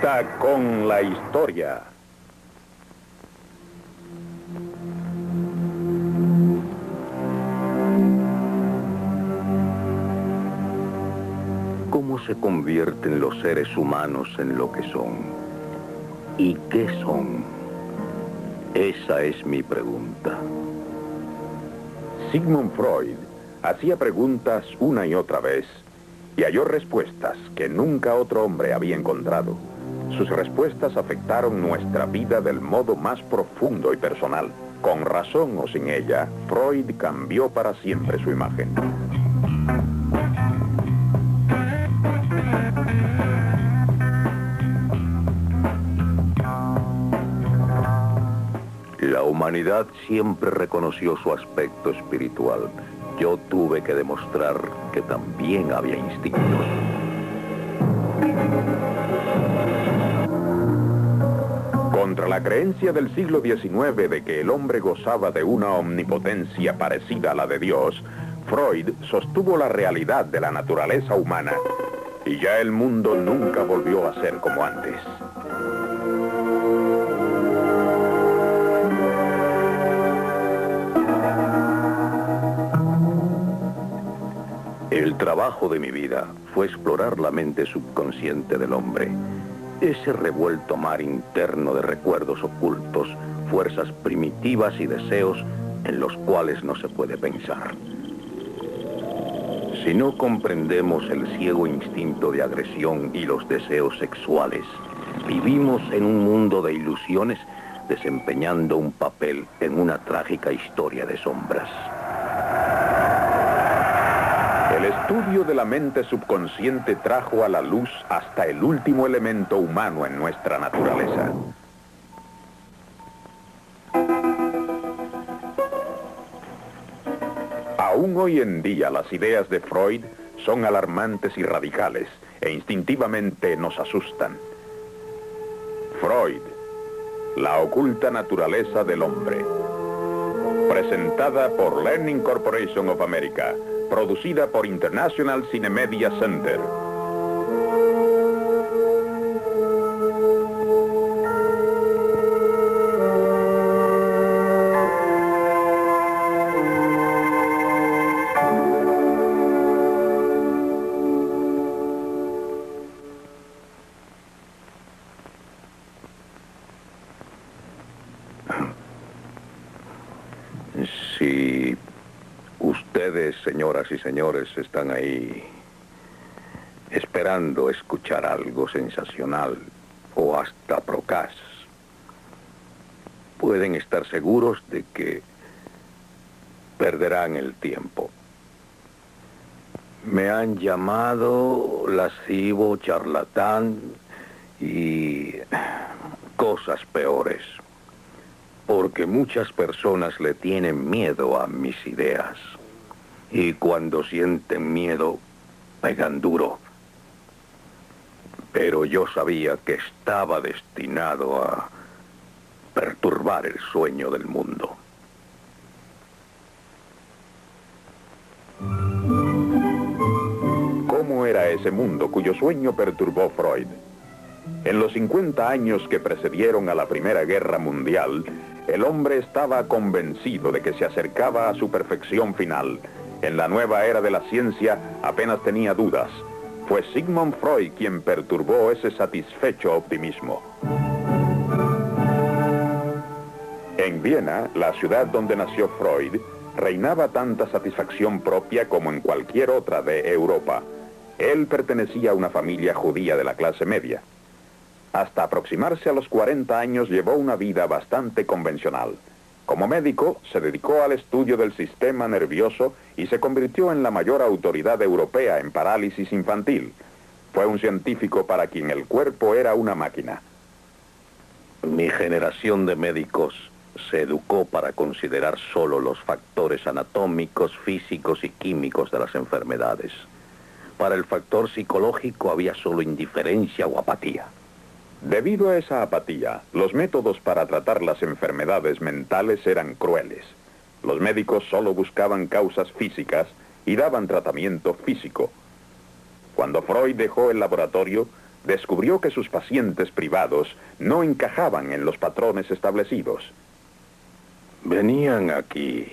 Conecta con la historia. ¿Cómo se convierten los seres humanos en lo que son? ¿Y qué son? Esa es mi pregunta. Sigmund Freud hacía preguntas una y otra vez y halló respuestas que nunca otro hombre había encontrado. Sus respuestas afectaron nuestra vida del modo más profundo y personal. Con razón o sin ella, Freud cambió para siempre su imagen. La humanidad siempre reconoció su aspecto espiritual. Yo tuve que demostrar que también había instintos. Contra la creencia del siglo XIX de que el hombre gozaba de una omnipotencia parecida a la de Dios, Freud sostuvo la realidad de la naturaleza humana y ya el mundo nunca volvió a ser como antes. El trabajo de mi vida fue explorar la mente subconsciente del hombre. Ese revuelto mar interno de recuerdos ocultos, fuerzas primitivas y deseos en los cuales no se puede pensar. Si no comprendemos el ciego instinto de agresión y los deseos sexuales, vivimos en un mundo de ilusiones desempeñando un papel en una trágica historia de sombras. El estudio de la mente subconsciente trajo a la luz hasta el último elemento humano en nuestra naturaleza. Aún hoy en día las ideas de Freud son alarmantes y radicales e instintivamente nos asustan. Freud, la oculta naturaleza del hombre. Presentada por Learning Corporation of America. Producida por International Cinemedia Center. Si ustedes, señoras y señores, están ahí esperando escuchar algo sensacional o hasta procaz, pueden estar seguros de que perderán el tiempo. Me han llamado lascivo, charlatán y cosas peores, porque muchas personas le tienen miedo a mis ideas. Y cuando sienten miedo, pegan duro. Pero yo sabía que estaba destinado a perturbar el sueño del mundo. ¿Cómo era ese mundo cuyo sueño perturbó Freud? En los 50 años que precedieron a la Primera Guerra Mundial, el hombre estaba convencido de que se acercaba a su perfección final. En la nueva era de la ciencia apenas tenía dudas. Fue Sigmund Freud quien perturbó ese satisfecho optimismo. En Viena, la ciudad donde nació Freud, reinaba tanta satisfacción propia como en cualquier otra de Europa. Él pertenecía a una familia judía de la clase media. Hasta aproximarse a los 40 años llevó una vida bastante convencional. Como médico, se dedicó al estudio del sistema nervioso y se convirtió en la mayor autoridad europea en parálisis infantil. Fue un científico para quien el cuerpo era una máquina. Mi generación de médicos se educó para considerar solo los factores anatómicos, físicos y químicos de las enfermedades. Para el factor psicológico había solo indiferencia o apatía. Debido a esa apatía, los métodos para tratar las enfermedades mentales eran crueles. Los médicos solo buscaban causas físicas y daban tratamiento físico. Cuando Freud dejó el laboratorio, descubrió que sus pacientes privados no encajaban en los patrones establecidos. Venían aquí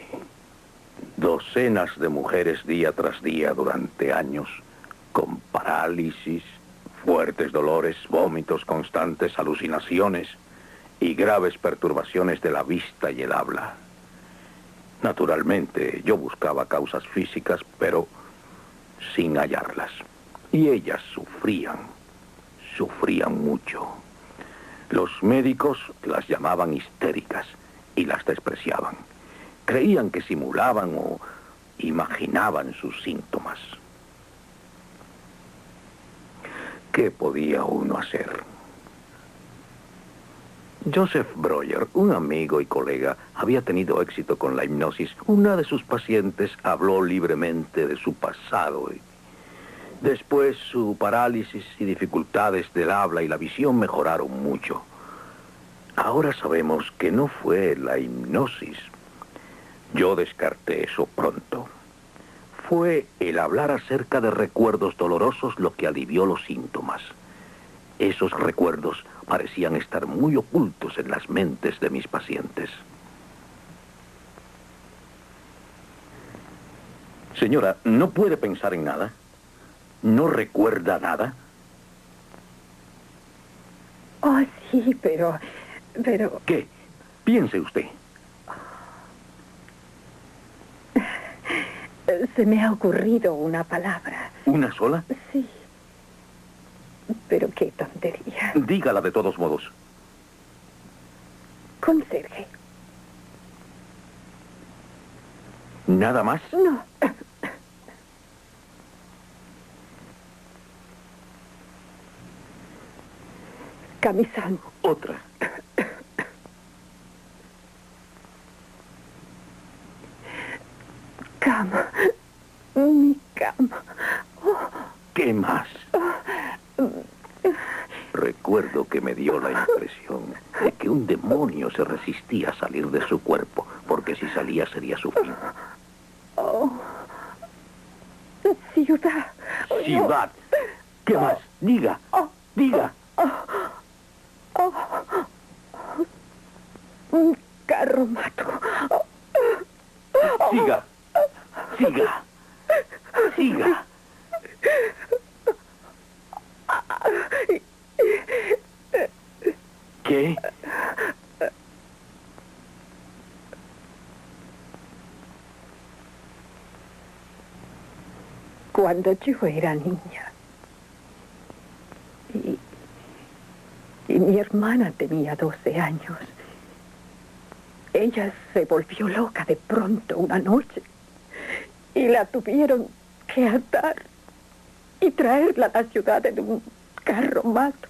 docenas de mujeres día tras día durante años, con parálisis, fuertes dolores, vómitos constantes, alucinaciones y graves perturbaciones de la vista y el habla. Naturalmente, yo buscaba causas físicas, pero sin hallarlas. Y ellas sufrían mucho. Los médicos las llamaban histéricas y las despreciaban. Creían que simulaban o imaginaban sus síntomas. ¿Qué podía uno hacer? Joseph Breuer, un amigo y colega, había tenido éxito con la hipnosis. Una de sus pacientes habló libremente de su pasado. Después, su parálisis y dificultades del habla y la visión mejoraron mucho. Ahora sabemos que no fue la hipnosis. Yo descarté eso pronto. Fue el hablar acerca de recuerdos dolorosos lo que alivió los síntomas. Esos recuerdos parecían estar muy ocultos en las mentes de mis pacientes. Señora, ¿no puede pensar en nada? ¿No recuerda nada? Oh, sí, pero... ¿Qué? Piense usted. Se me ha ocurrido una palabra. ¿Una sola? Sí. Pero qué tontería. Dígala de todos modos. Conserje. ¿Nada más? No. Camisón. Otra. Cama. Mi cama. ¿Qué más? Recuerdo que me dio la impresión de que un demonio se resistía a salir de su cuerpo, porque si salía sería sufrido. Ciudad. Ciudad. ¿Qué más? Diga. Diga. Un carromato. Siga. Siga. Siga. ¿Qué? Cuando yo era niña y mi hermana tenía 12 años, ella se volvió loca de pronto una noche y la tuvieron que atar y traerla a la ciudad en un carromato.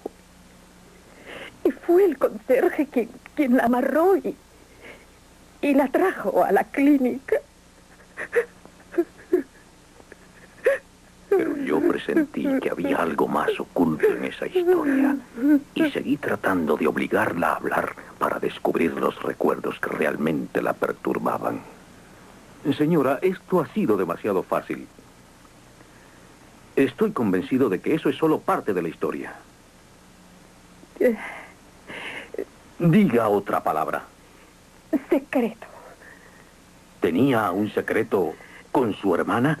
Y fue el conserje quien la amarró y la trajo a la clínica. Pero yo presentí que había algo más oculto en esa historia y seguí tratando de obligarla a hablar para descubrir los recuerdos que realmente la perturbaban. Señora, esto ha sido demasiado fácil. Estoy convencido de que eso es solo parte de la historia. Diga otra palabra. Secreto. ¿Tenía un secreto con su hermana?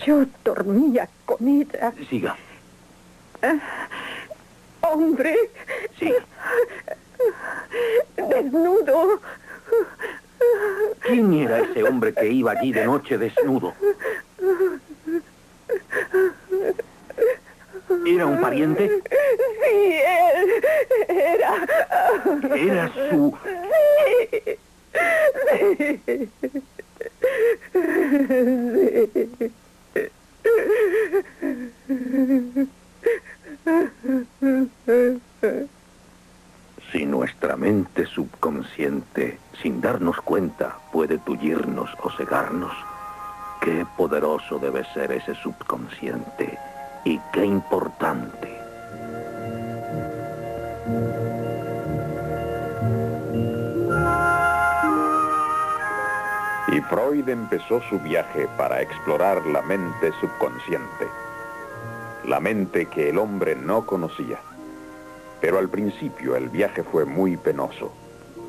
Yo dormía con ella. Siga. Hombre. Sí. Desnudo. ¿Quién era ese hombre que iba allí de noche desnudo? ¿Era un pariente? Sí, él era... ¿Era su...? Si nuestra mente subconsciente, sin darnos cuenta, puede tullirnos o cegarnos, qué poderoso debe ser ese subconsciente y qué importante. Y Freud empezó su viaje para explorar la mente subconsciente. la mente que el hombre no conocía. Pero al principio el viaje fue muy penoso.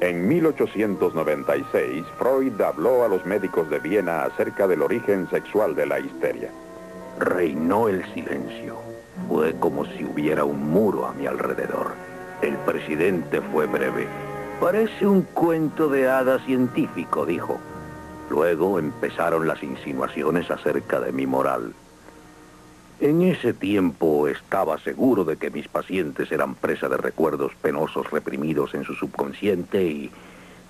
En 1896, Freud habló a los médicos de Viena acerca del origen sexual de la histeria. Reinó el silencio. Fue como si hubiera un muro a mi alrededor. El presidente fue breve. Parece un cuento de hadas científico, dijo. Luego empezaron las insinuaciones acerca de mi moral. En ese tiempo estaba seguro de que mis pacientes eran presa de recuerdos penosos reprimidos en su subconsciente y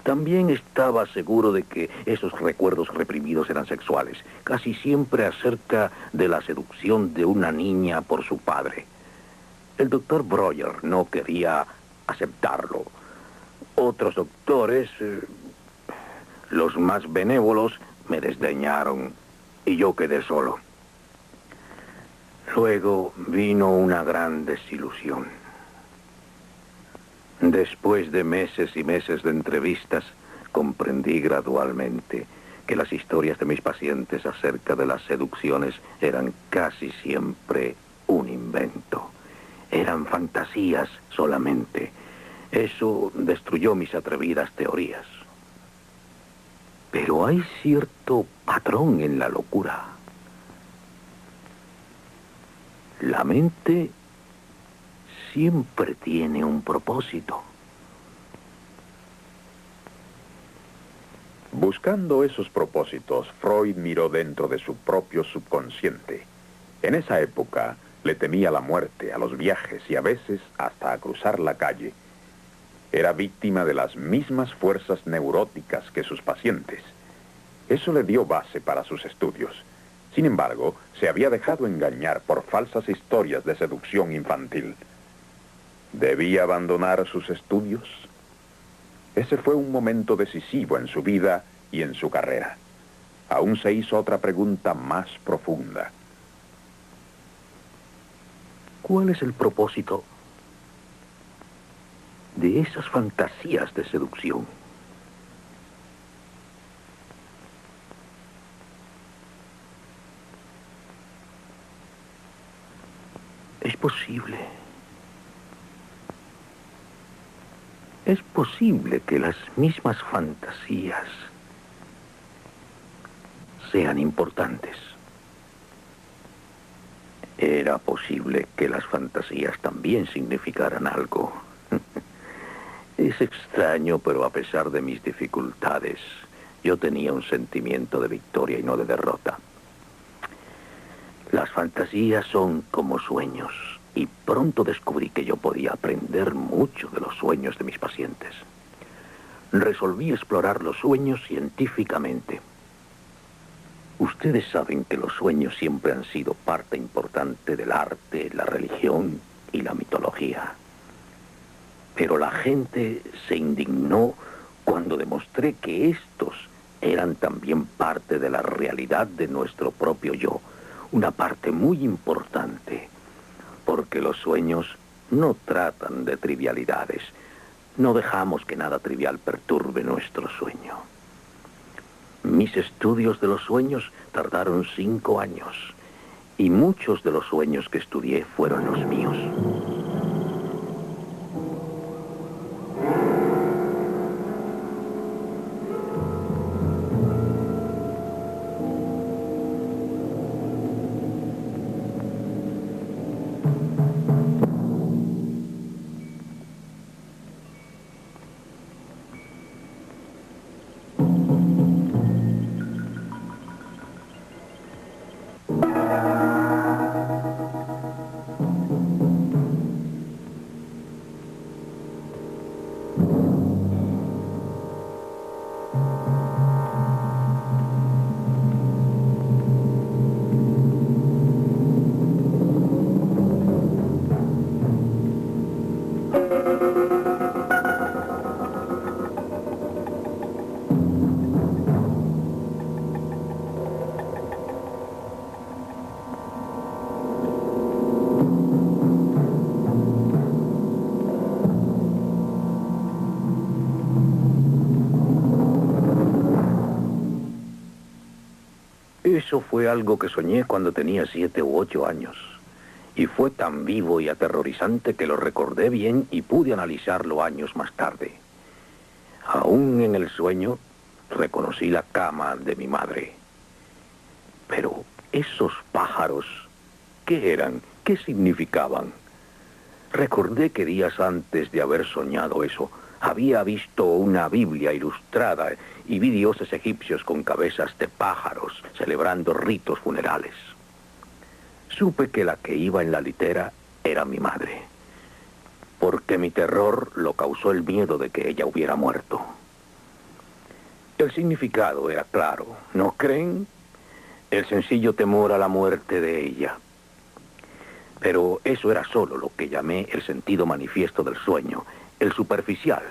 también estaba seguro de que esos recuerdos reprimidos eran sexuales, casi siempre acerca de la seducción de una niña por su padre. El doctor Breuer no quería aceptarlo. Otros doctores, los más benévolos, me desdeñaron y yo quedé solo. Luego vino una gran desilusión. Después de meses y meses de entrevistas, comprendí gradualmente que las historias de mis pacientes acerca de las seducciones eran casi siempre un invento. Eran fantasías solamente. Eso destruyó mis atrevidas teorías. Pero hay cierto patrón en la locura. La mente siempre tiene un propósito. Buscando esos propósitos, Freud miró dentro de su propio subconsciente. En esa época le temía la muerte, a los viajes y a veces hasta a cruzar la calle. Era víctima de las mismas fuerzas neuróticas que sus pacientes. Eso le dio base para sus estudios. Sin embargo, se había dejado engañar por falsas historias de seducción infantil. ¿Debía abandonar sus estudios? Ese fue un momento decisivo en su vida y en su carrera. Aún se hizo otra pregunta más profunda. ¿Cuál es el propósito de esas fantasías de seducción? Es posible que las mismas fantasías sean importantes. Era posible que las fantasías también significaran algo. Es extraño, pero a pesar de mis dificultades, yo tenía un sentimiento de victoria y no de derrota. Las fantasías son como sueños, y pronto descubrí que yo podía aprender mucho de los sueños de mis pacientes. Resolví explorar los sueños científicamente. Ustedes saben que los sueños siempre han sido parte importante del arte, la religión y la mitología. Pero la gente se indignó cuando demostré que estos eran también parte de la realidad de nuestro propio yo, una parte muy importante, porque los sueños no tratan de trivialidades. No dejamos que nada trivial perturbe nuestro sueño. Mis estudios de los sueños tardaron 5 años, y muchos de los sueños que estudié fueron los míos. Eso fue algo que soñé cuando tenía 7 u 8 años. Y fue tan vivo y aterrorizante que lo recordé bien y pude analizarlo años más tarde. Aún en el sueño, reconocí la cama de mi madre. Pero esos pájaros, ¿qué eran? ¿Qué significaban? Recordé que días antes de haber soñado eso, había visto una Biblia ilustrada y vi dioses egipcios con cabezas de pájaros celebrando ritos funerales. Supe que la que iba en la litera era mi madre, porque mi terror lo causó el miedo de que ella hubiera muerto. El significado era claro, ¿no creen? El sencillo temor a la muerte de ella. Pero eso era solo lo que llamé el sentido manifiesto del sueño, el superficial.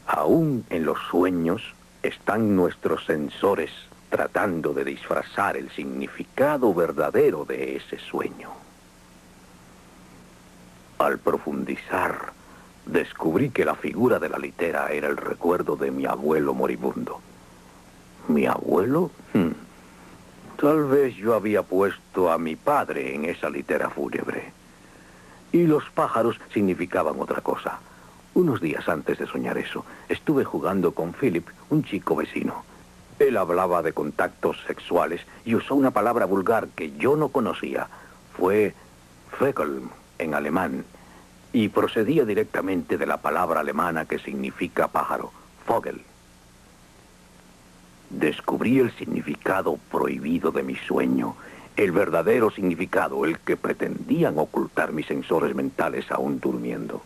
Aún en los sueños están nuestros sensores tratando de disfrazar el significado verdadero de ese sueño. Al profundizar, descubrí que la figura de la litera era el recuerdo de mi abuelo moribundo. ¿Mi abuelo? Tal vez yo había puesto a mi padre en esa litera fúnebre. Y los pájaros significaban otra cosa. Unos días antes de soñar eso, estuve jugando con Philip, un chico vecino. Él hablaba de contactos sexuales y usó una palabra vulgar que yo no conocía. Fue Vögel en alemán. Y procedía directamente de la palabra alemana que significa pájaro, Vogel. Descubrí el significado prohibido de mi sueño, el verdadero significado, el que pretendían ocultar mis sensores mentales aún durmiendo.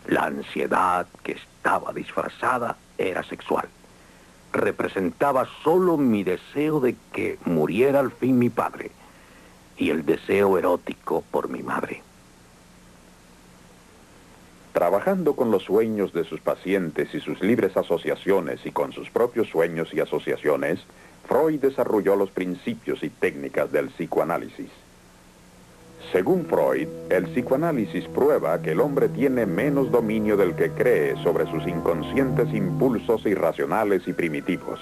La ansiedad que estaba disfrazada era sexual. Representaba solo mi deseo de que muriera al fin mi padre y el deseo erótico por mi madre. Trabajando con los sueños de sus pacientes y sus libres asociaciones y con sus propios sueños y asociaciones, Freud desarrolló los principios y técnicas del psicoanálisis. Según Freud, el psicoanálisis prueba que el hombre tiene menos dominio del que cree sobre sus inconscientes impulsos irracionales y primitivos.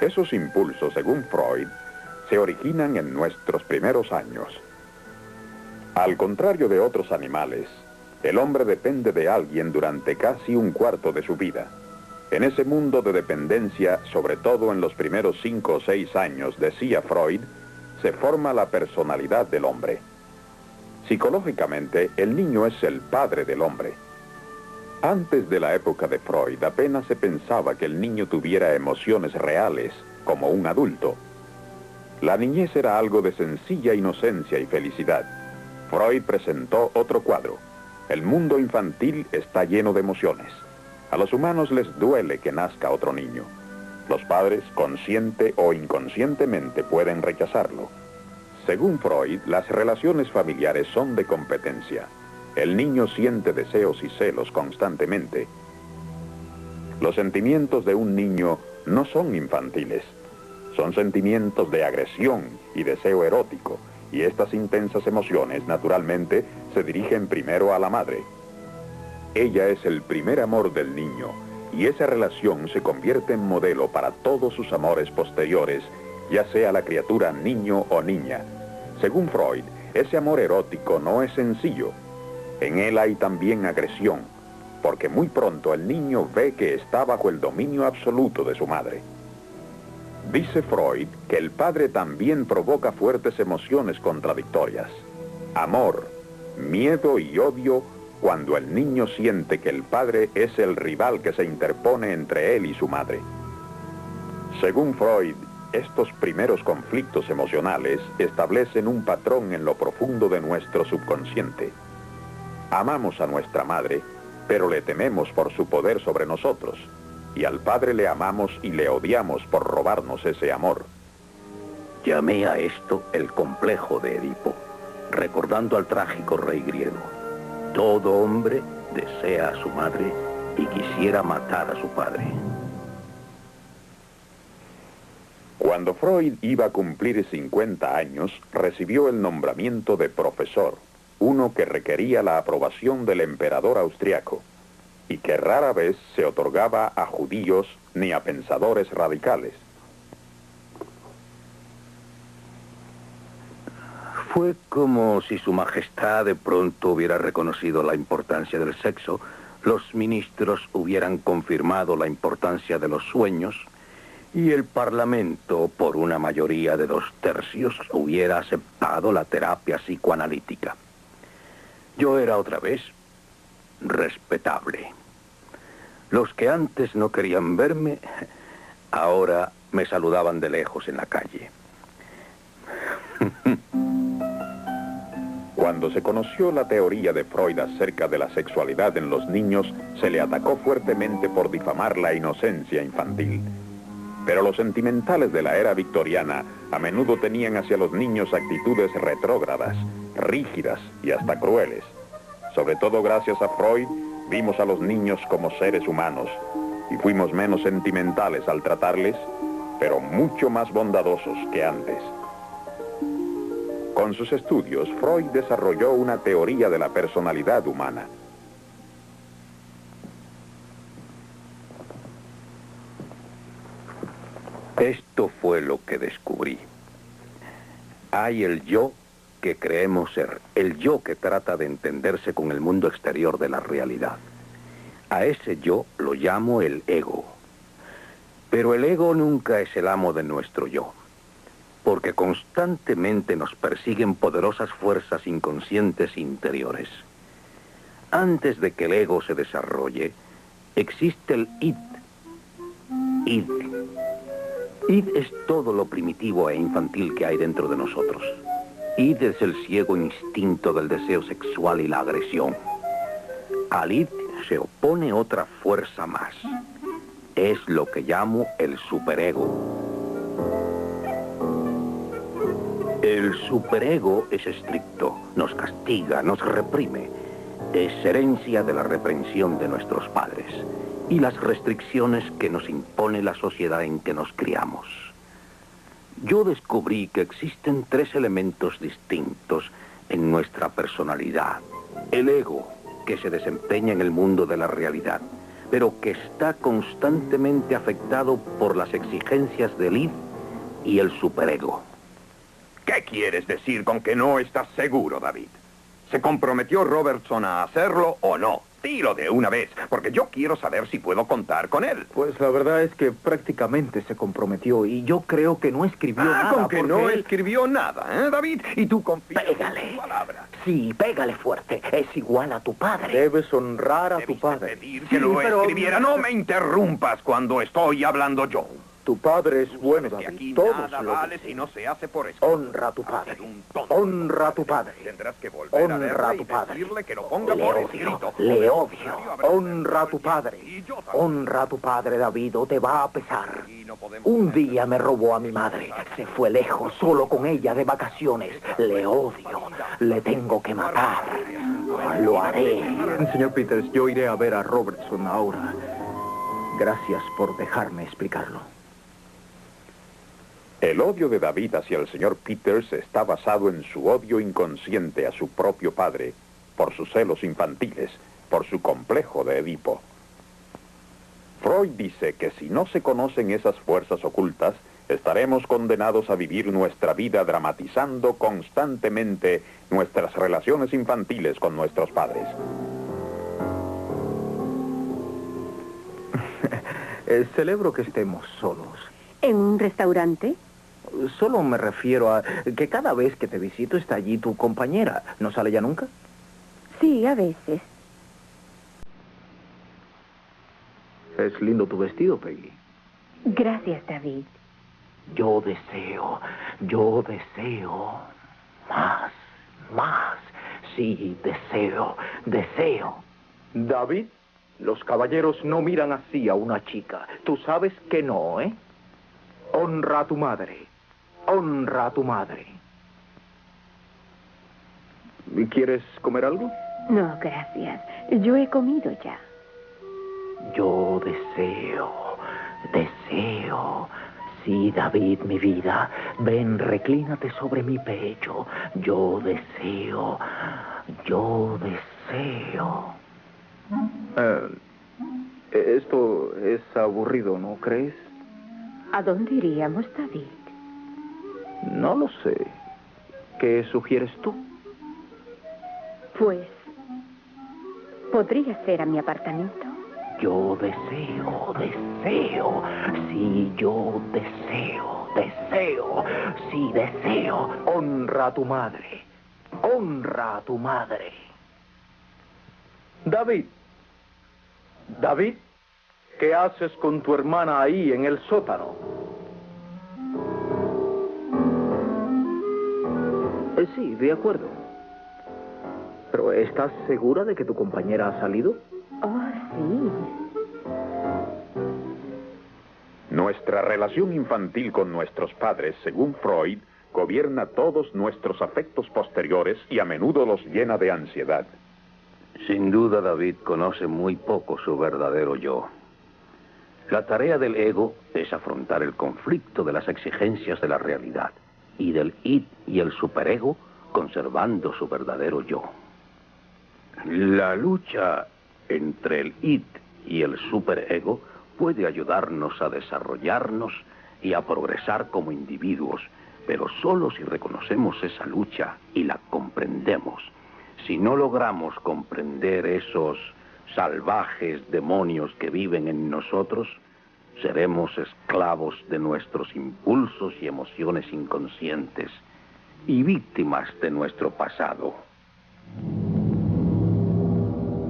Esos impulsos, según Freud, se originan en nuestros primeros años. Al contrario de otros animales, el hombre depende de alguien durante casi un cuarto de su vida. En ese mundo de dependencia, sobre todo en los primeros 5 o 6 años, decía Freud, se forma la personalidad del hombre. Psicológicamente, el niño es el padre del hombre. Antes de la época de Freud, apenas se pensaba que el niño tuviera emociones reales, como un adulto. La niñez era algo de sencilla inocencia y felicidad. Freud presentó otro cuadro. El mundo infantil está lleno de emociones. A los humanos les duele que nazca otro niño. Los padres, consciente o inconscientemente, pueden rechazarlo. Según Freud, las relaciones familiares son de competencia. El niño siente deseos y celos constantemente. Los sentimientos de un niño no son infantiles. Son sentimientos de agresión y deseo erótico, y estas intensas emociones, naturalmente, se dirigen primero a la madre. Ella es el primer amor del niño, y esa relación se convierte en modelo para todos sus amores posteriores, ya sea la criatura niño o niña. Según Freud, ese amor erótico no es sencillo. En él hay también agresión, porque muy pronto el niño ve que está bajo el dominio absoluto de su madre. Dice Freud que el padre también provoca fuertes emociones contradictorias. Amor, miedo y odio cuando el niño siente que el padre es el rival que se interpone entre él y su madre. Según Freud, estos primeros conflictos emocionales establecen un patrón en lo profundo de nuestro subconsciente. Amamos a nuestra madre, pero le tememos por su poder sobre nosotros, y al padre le amamos y le odiamos por robarnos ese amor. Llamé a esto el complejo de Edipo, recordando al trágico rey griego. Todo hombre desea a su madre y quisiera matar a su padre. Cuando Freud iba a cumplir 50 años, recibió el nombramiento de profesor, uno que requería la aprobación del emperador austriaco, y que rara vez se otorgaba a judíos ni a pensadores radicales. Fue como si Su Majestad de pronto hubiera reconocido la importancia del sexo, los ministros hubieran confirmado la importancia de los sueños y el Parlamento, por una mayoría de 2/3, hubiera aceptado la terapia psicoanalítica. Yo era otra vez respetable. Los que antes no querían verme, ahora me saludaban de lejos en la calle. Cuando se conoció la teoría de Freud acerca de la sexualidad en los niños, se le atacó fuertemente por difamar la inocencia infantil. Pero los sentimentales de la era victoriana a menudo tenían hacia los niños actitudes retrógradas, rígidas y hasta crueles. Sobre todo gracias a Freud, vimos a los niños como seres humanos y fuimos menos sentimentales al tratarles, pero mucho más bondadosos que antes. Con sus estudios, Freud desarrolló una teoría de la personalidad humana. Esto fue lo que descubrí. Hay el yo que creemos ser, el yo que trata de entenderse con el mundo exterior de la realidad. A ese yo lo llamo el ego. Pero el ego nunca es el amo de nuestro yo, porque constantemente nos persiguen poderosas fuerzas inconscientes interiores. Antes de que el ego se desarrolle, existe el id. Id. Id es todo lo primitivo e infantil que hay dentro de nosotros. Id es el ciego instinto del deseo sexual y la agresión. Al id se opone otra fuerza más. Es lo que llamo el superego. El superego es estricto, nos castiga, nos reprime. Es herencia de la reprensión de nuestros padres y las restricciones que nos impone la sociedad en que nos criamos. Yo descubrí que existen 3 elementos distintos en nuestra personalidad. El ego, que se desempeña en el mundo de la realidad, pero que está constantemente afectado por las exigencias del id y el superego. ¿Qué quieres decir con que no estás seguro, David? ¿Se comprometió Robertson a hacerlo o no? Dilo de una vez, porque yo quiero saber si puedo contar con él. Pues la verdad es que prácticamente se comprometió y yo creo que no escribió nada. Con que no él... escribió nada, ¿eh, David? Y tú confías Pégale. en su palabra. Sí, pégale fuerte. Es igual a tu padre. Debes honrar a tu Debiste padre. pedir que Sí, lo pero- escribiera. No me interrumpas cuando estoy hablando yo. Tu padre es bueno, Sabes que David. aquí Todos nada lo vale dicen. si no se hace por escrito. Honra a tu Ha padre. sido un tonto. Honra a tu padre. Tendrás que volver a Honra verla a y tu padre. decirle que lo ponga Le por odio, escrito. le odio. Honra Honra a tu padre. Honra a tu padre, David, o te va a pesar. Un día me robó a mi madre. Se fue lejos, solo con ella, de vacaciones. Le odio. Le tengo que matar. Lo haré. Señor Peters, yo iré a ver a Robertson ahora. Gracias por dejarme explicarlo. El odio de David hacia el señor Peters está basado en su odio inconsciente a su propio padre, por sus celos infantiles, por su complejo de Edipo. Freud dice que si no se conocen esas fuerzas ocultas, estaremos condenados a vivir nuestra vida dramatizando constantemente nuestras relaciones infantiles con nuestros padres. Celebro que estemos solos. ¿En un restaurante? Solo me refiero a que cada vez que te visito está allí tu compañera. ¿No sale ya nunca? Sí, a veces. Es lindo tu vestido, Peggy. Gracias, David. Yo deseo más. Sí, deseo. David, los caballeros no miran así a una chica. Tú sabes que no, ¿eh? Honra a tu madre. Honra a tu madre. ¿Quieres comer algo? No, gracias. Yo he comido ya. Yo deseo. Sí, David, mi vida. Ven, reclínate sobre mi pecho. Yo deseo. Esto es aburrido, ¿no crees? ¿A dónde iríamos, David? No lo sé. ¿Qué sugieres tú? Pues podría ser a mi apartamento. Yo deseo, sí, yo deseo, sí, deseo. Honra a tu madre, honra a tu madre. David, ¿qué haces con tu hermana ahí en el sótano? Sí, de acuerdo. Pero ¿estás segura de que tu compañera ha salido? Oh, sí. Nuestra relación infantil con nuestros padres, según Freud, gobierna todos nuestros afectos posteriores y a menudo los llena de ansiedad. Sin duda, David conoce muy poco su verdadero yo. La tarea del ego es afrontar el conflicto de las exigencias de la realidad y del id y el superego conservando su verdadero yo. La lucha entre el id y el superego puede ayudarnos a desarrollarnos y a progresar como individuos, pero solo si reconocemos esa lucha y la comprendemos. Si no logramos comprender esos salvajes demonios que viven en nosotros, seremos esclavos de nuestros impulsos y emociones inconscientes y víctimas de nuestro pasado.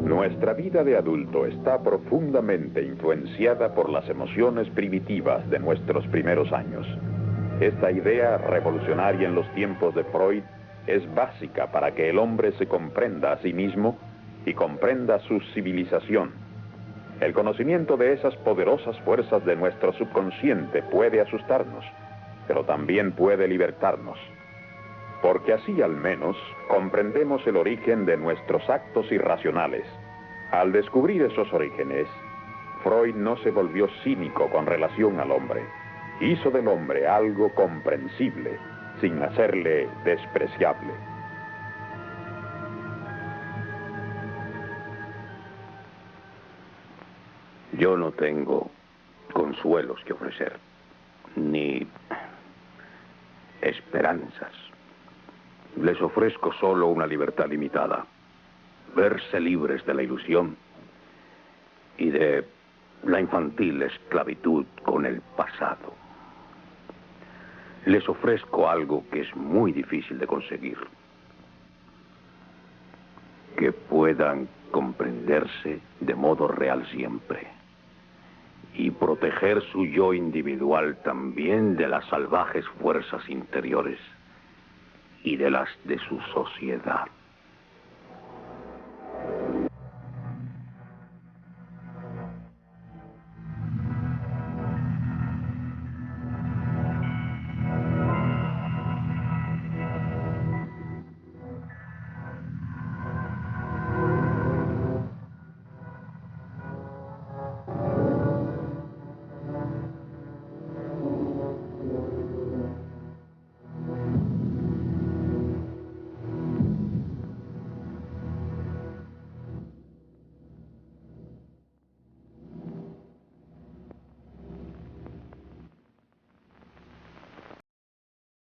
Nuestra vida de adulto está profundamente influenciada por las emociones primitivas de nuestros primeros años. Esta idea revolucionaria en los tiempos de Freud es básica para que el hombre se comprenda a sí mismo y comprenda su civilización. El conocimiento de esas poderosas fuerzas de nuestro subconsciente puede asustarnos, pero también puede libertarnos. Porque así al menos comprendemos el origen de nuestros actos irracionales. Al descubrir esos orígenes, Freud no se volvió cínico con relación al hombre. Hizo del hombre algo comprensible, sin hacerle despreciable. Yo no tengo consuelos que ofrecer, ni esperanzas. Les ofrezco solo una libertad limitada, verse libres de la ilusión y de la infantil esclavitud con el pasado. Les ofrezco algo que es muy difícil de conseguir, que puedan comprenderse de modo real siempre y proteger su yo individual también de las salvajes fuerzas interiores y de las de su sociedad.